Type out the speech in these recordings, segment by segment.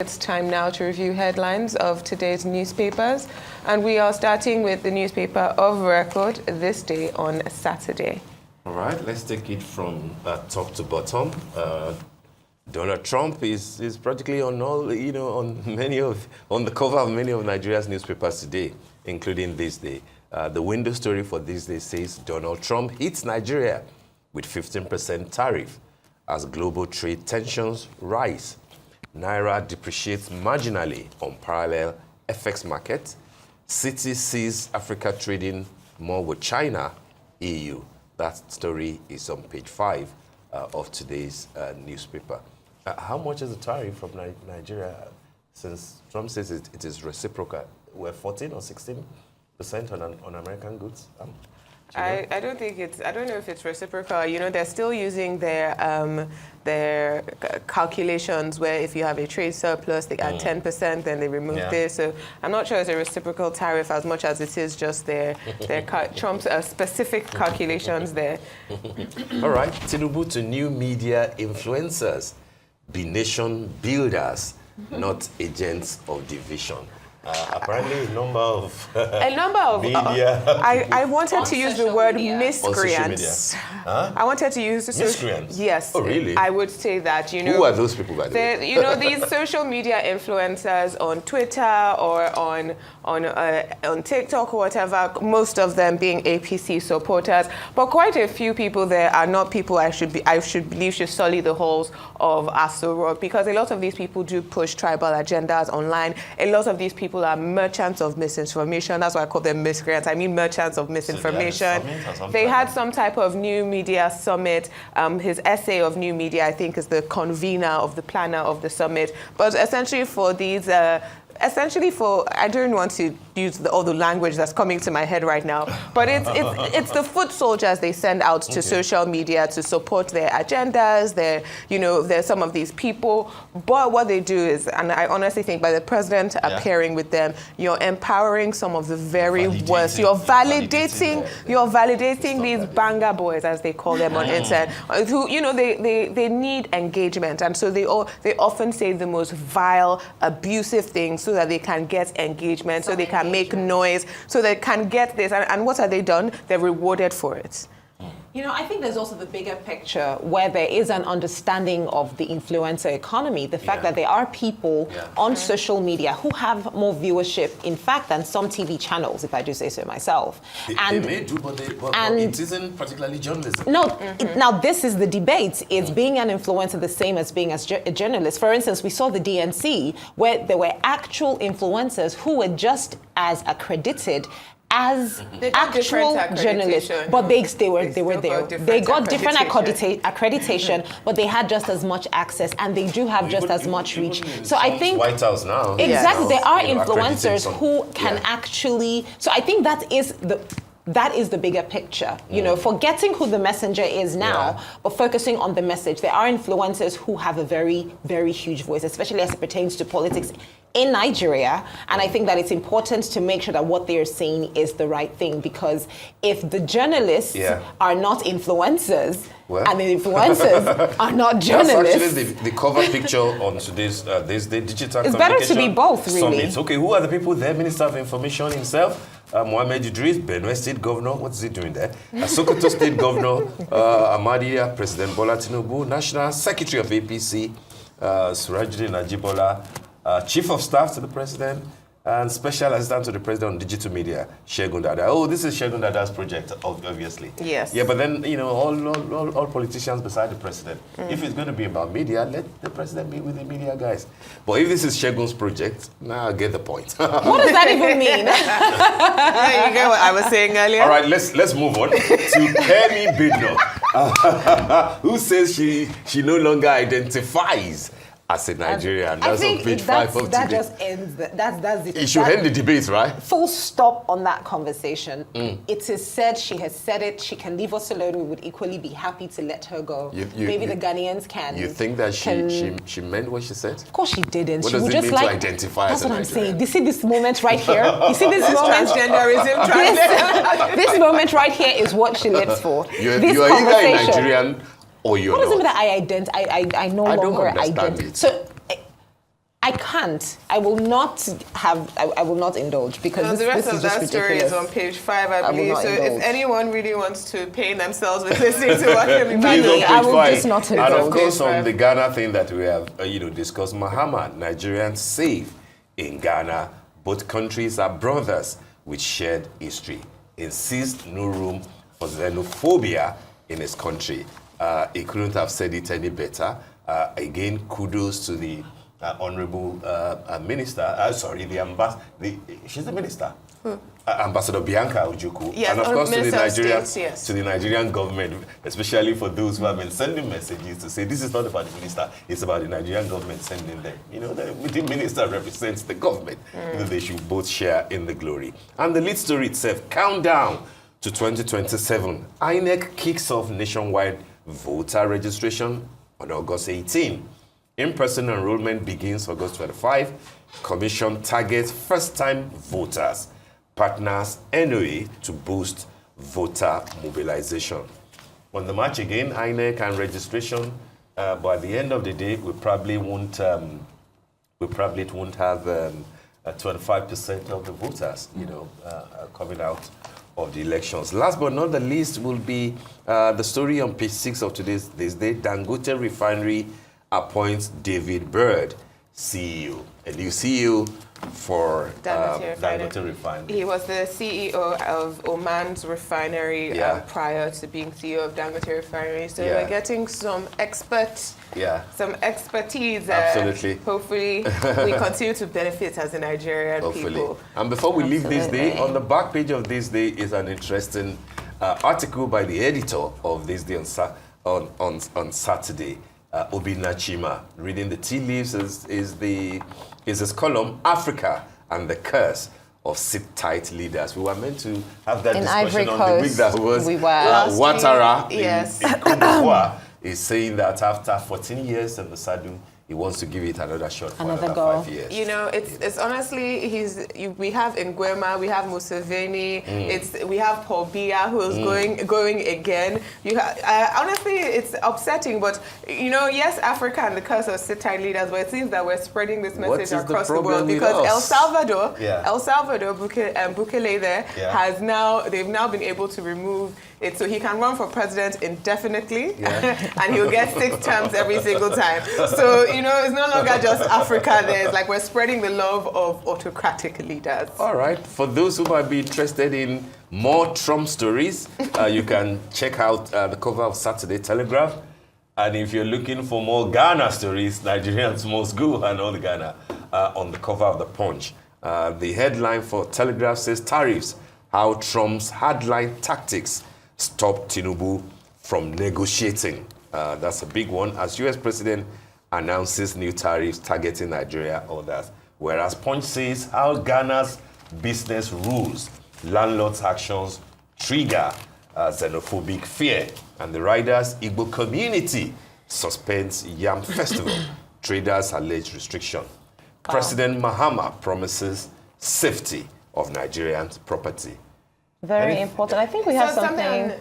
It's time now to review headlines of today's newspapers, and we are starting with the newspaper of record this day on Saturday. All right, let's take it from top to bottom. Donald Trump is practically on all, on the cover of many of Nigeria's newspapers today, including this day. The window story for this day says Donald Trump hits Nigeria with 15% tariff as global trade tensions rise. Naira depreciates marginally on parallel FX market. Citi sees Africa trading more with China, EU. That story is on page 5 of today's newspaper. How much is the tariff from Nigeria? Since Trump says it is reciprocal, we're 14 or 16% on American goods. I don't know if it's reciprocal. They're still using their calculations where if you have a trade surplus, they add 10%, then they remove this. So I'm not sure it's a reciprocal tariff as much as it is just their Trump's specific calculations there. All right, Tinubu to new media influencers. Be nation builders, not agents of division. Apparently, a number of media. I wanted to use the word miscreants. Huh? I wanted to use miscreants. Yes. Oh, really? I would say that. Who are those people, by the way? These social media influencers on Twitter or on TikTok or whatever. Most of them being APC supporters, but quite a few people there are not people I should believe should sully the halls of Aso Rock, because a lot of these people do push tribal agendas online. A lot of these people are merchants of misinformation. That's why I call them miscreants. I mean merchants of misinformation. They had some type of new media summit. His essay of new media, I think, is the convener of the planner of the summit. But essentially for these... I don't want to use all the language that's coming to my head right now, but it's the foot soldiers they send out to social media to support their agendas. There's some of these people, but what they do is, and I honestly think by the president appearing with them, you're empowering some of the very worst. You're validating these banger boys, as they call them on internet, who they need engagement, and so they often say the most vile, abusive things so that they can get engagement, so they can make noise, so they can get this. And what have they done? They're rewarded for it. I think there's also the bigger picture where there is an understanding of the influencer economy. The fact that there are people on social media who have more viewership, in fact, than some TV channels, if I do say so myself. They may do, but it isn't particularly journalism. No, now this is the debate. Is being an influencer the same as being a journalist? For instance, we saw the DNC where there were actual influencers who were just as accredited as actual journalists, but they were there. They got different accreditation, but they had just as much access, and they do have just as much reach. So I think White House now. Exactly, there are influencers who can actually. So I think that is the bigger picture, forgetting who the messenger is now, but focusing on the message. There are influencers who have a very, very huge voice, especially as it pertains to politics in Nigeria. And I think that it's important to make sure that what they're saying is the right thing, because if the journalists are not influencers, and the influencers are not journalists. That's actually the cover picture on today's this day digital it's better to be both, really. Summit. Okay, who are the people there? Minister of Information himself, Mohammed Idris, Benue State Governor. What's he doing there? Sokoto State Governor, Ahmadiyya, President Bola Tinubu, National Secretary of APC, Surajuddin Ajibola, Chief of Staff to the President, and Special Assistant to the President on Digital Media, Segun Dada. Oh, this is Segun Dada's project, obviously. Yes. Yeah, but then, all politicians beside the President. If it's going to be about media, let the President be with the media guys. But if this is Segun's project, now I get the point. What does that even mean? There you go, what I was saying earlier. All right, let's move on to Kemi Bidno, who says she no longer identifies as a Nigerian. That's on page 5 of that today. Just ends. That's it. It should end the debate, right? Full stop on that conversation. It is said. She has said it. She can leave us alone. We would equally be happy to let her go. Maybe the Ghanaians can. You think that she meant what she said? Of course she didn't. What she does would it just mean to identify That's as a what I'm Nigerian? saying. You see this moment right here? You see this moment? Transgenderism. This moment right here is what she lives for. You are either a Nigerian or you're What does it mean not. that I no longer understand identify? it. So I can't. I will not indulge because the rest this of is just that story ridiculous. is on page 5, I believe. So indulge. if anyone really wants to pain themselves with listening to what Kemi Really, I will just not And indulge. of course, on the Ghana thing that we have, discussed, Mahama, Nigerians safe in Ghana. Both countries are brothers with shared history. Insists no room for xenophobia in his country. He couldn't have said it any better. Again, kudos to the honorable minister. She's the minister. Ambassador Bianca Ojukwu. Yes, and of course to the States, to the Nigerian government, especially for those who have been sending messages to say this is not about the minister, it's about the Nigerian government sending them. The minister represents the government. They should both share in the glory. And the lead story itself, countdown to 2027. INEC kicks off nationwide voter registration on August 18. In-person enrollment begins August 25. Commission targets first-time voters. Partners NOA to boost voter mobilization. On the march again, INEC and registration. By the end of the day, we probably won't have 25% of the voters, coming out of the elections. Last but not the least will be the story on page 6 of today's day. Dangote Refinery appoints David Bird CEO, a new CEO for Dangote Refinery. He was the CEO of Oman's refinery prior to being CEO of Dangote Refinery. So we're getting some expertise. Absolutely. Hopefully, we continue to benefit as a Nigerian people. And before we leave this day, on the back page of this day is an interesting article by the editor of this day on Saturday. Obinna Chima, reading the tea leaves is his column, Africa and the Curse of Sit-Tight Leaders. We were meant to have that discussion on the week that was. We were. Ouattara in Côte d'Ivoire is saying that after 14 years in the saddle, he wants to give it another shot for another 5 years. It's honestly, we have Nguema, we have Museveni, we have Paul Biya who is going again. Honestly, it's upsetting, but yes, Africa and the curse of sit-tight leaders, but it seems that we're spreading this message across the world because El Salvador, Bukele there they've now been able to remove it, so he can run for president indefinitely, and he'll get 6 terms every single time. So, it's no longer just Africa there. It's like we're spreading the love of autocratic leaders. All right. For those who might be interested in more Trump stories, you can check out the cover of Saturday Telegraph. And if you're looking for more Ghana stories, Nigerians must go and all the Ghana on the cover of the Punch. The headline for Telegraph says, Tariffs, how Trump's hardline tactics stopped Tinubu from negotiating. That's a big one, as U.S. President announces new tariffs targeting Nigeria or others. Whereas Punch says how Ghana's business rules, landlords' actions trigger xenophobic fear. And the Riders Igbo community suspends Yam Festival. Traders allege restriction. President Mahama promises safety of Nigerian property. Very important. I think we have something.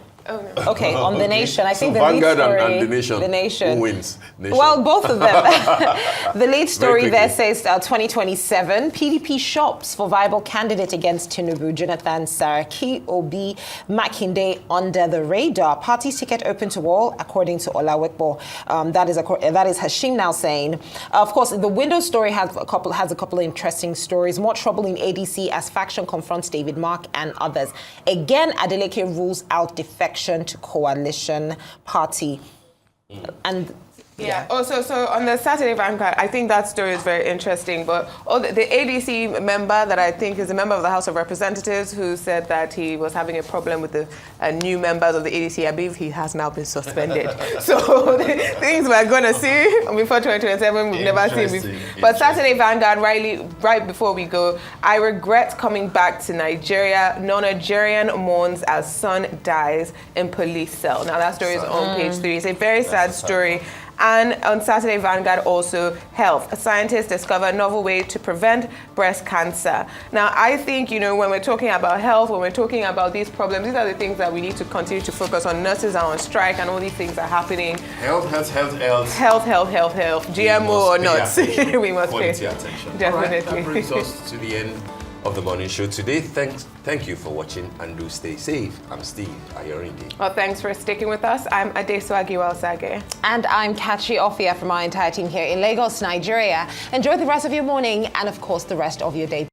Okay, on The Nation. I think so the lead Vanguard story... and The Nation. Who wins? Nation. Well, both of them. The lead story there says 2027, PDP shops for viable candidate against Tinubu, Jonathan Saraki, Obi, Makinde under the radar. Party's ticket open to all, according to Olawekbo. That is Hashim now saying. Of course, the window story has a couple of interesting stories. More trouble in ADC as faction confronts David Mark and others. Again, Adeleke rules out defection to coalition party. And Also, so on the Saturday Vanguard, I think that story is very interesting. But the ADC member that I think is a member of the House of Representatives who said that he was having a problem with the new members of the ADC, I believe he has now been suspended. So the things we're going to see before 2027, we've never seen before. But Saturday Vanguard, right before we go, I regret coming back to Nigeria. Non-Nigerian mourns as son dies in police cell. Now that story is on page 3. It's a very sad story. And on Saturday, Vanguard also health. Scientists discover novel way to prevent breast cancer. Now, I think, you know, when we're talking about health, when we're talking about these problems, these are the things that we need to continue to focus on. Nurses are on strike and all these things are happening. Health. GMO or not. We must pay attention. Definitely. All right, that brings us to the end of the morning show today. Thank you for watching, and do stay safe. I'm Steve Ayorinde. Well, thanks for sticking with us. I'm Adeswagi Walsage. And I'm Kachi Ofia from our entire team here in Lagos, Nigeria. Enjoy the rest of your morning and, of course, the rest of your day.